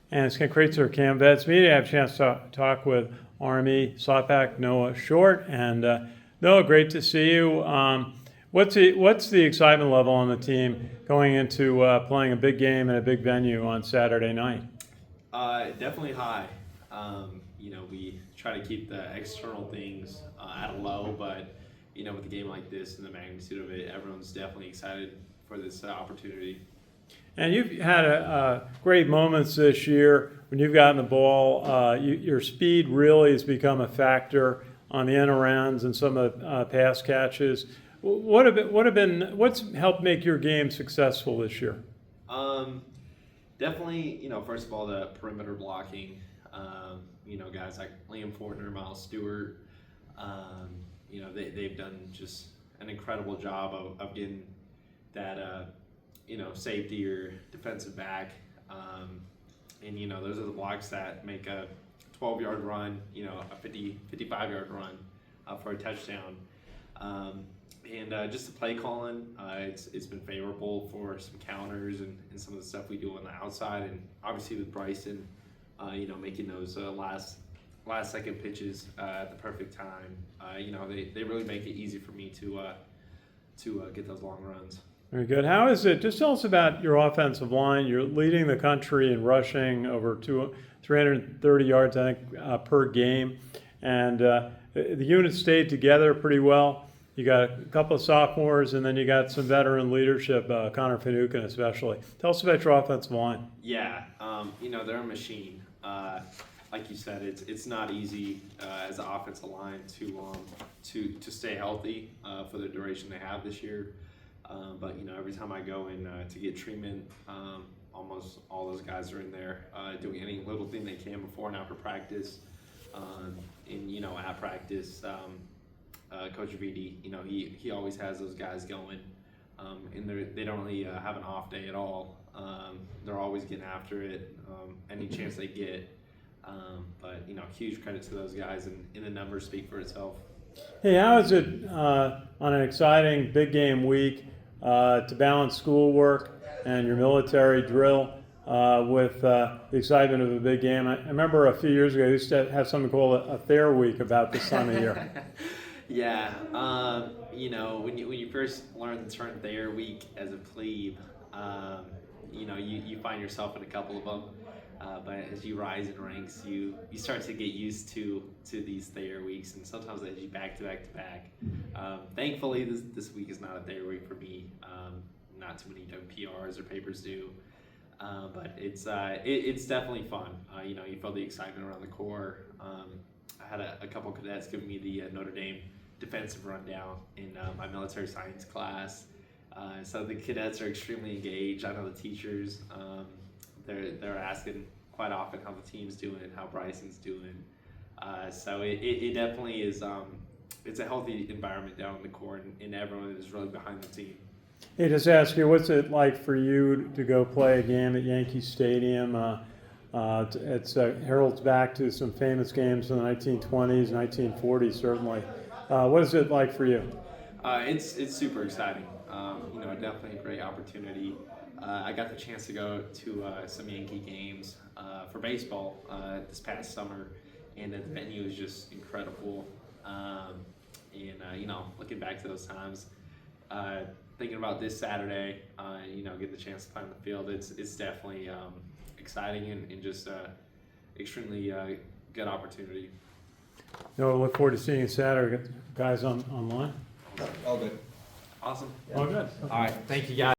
And it's Ken Kreitzer, Cam Vets Media. I have a chance to talk with Army slotback Noah Short. And Noah, great to see you. What's the excitement level on the team going into playing a big game in a big venue on Saturday night? Definitely high. We try to keep the external things at a low, but with a game like this and the magnitude of it, everyone's definitely excited for this opportunity. And you've had great moments this year when you've gotten the ball. Your speed really has become a factor on the end arounds and some of the pass catches. What's helped make your game successful this year? Definitely, first of all, the perimeter blocking. Guys like Liam Fortner, Miles Stewart. They've done just an incredible job of getting that. Safety or defensive back. Those are the blocks that make a 12-yard run, a 55-yard run for a touchdown. Just the play calling, it's been favorable for some counters and some of the stuff we do on the outside. And obviously with Bryson, making those last second pitches at the perfect time. They really make it easy for me to get those long runs. Very good. How is it? Just tell us about your offensive line. You're leading the country in rushing over 330 yards, I think, per game. And the unit stayed together pretty well. You got a couple of sophomores, and then you got some veteran leadership, Connor Finucane especially. Tell us about your offensive line. Yeah, they're a machine. Like you said, it's not easy as an offensive line to stay healthy for the duration they have this year. But every time I go in to get treatment, almost all those guys are in there doing any little thing they can before and after practice. At practice, Coach Vidi, he always has those guys going, and they don't really have an off day at all. They're always getting after it, any chance they get. But huge credit to those guys, and the numbers speak for itself. Hey, how is it on an exciting big game week to balance schoolwork and your military drill with the excitement of a big game? I remember a few years ago, you used to have something called a Thayer Week about this time of year. Yeah, when you first learn the term Thayer Week as a plebe, you find yourself in a couple of them. But as you rise in ranks, you start to get used to these Thayer weeks, and sometimes they do back to back. Thankfully, this week is not a Thayer week for me. Not too many WPRs or papers do, but it's definitely fun. You feel the excitement around the Corps. I had a couple cadets giving me the Notre Dame defensive rundown in my military science class. So the cadets are extremely engaged. I know the teachers. They're asking quite often how the team's doing, how Bryson's doing. So it definitely is. It's a healthy environment down in the Corps, and everyone is really behind the team. Hey, just ask you, what's it like for you to go play a game at Yankee Stadium? It heralds back to some famous games in the 1920s, 1940s, certainly. What is it like for you? It's super exciting. Definitely a great opportunity. I got the chance to go to some Yankee games for baseball this past summer, and the venue is just incredible. Looking back to those times, thinking about this Saturday, get the chance to play on the field, it's definitely exciting and just extremely good opportunity. No, I look forward to seeing you Saturday. Guys online? All good. Awesome. All good. All right. Thank you, guys.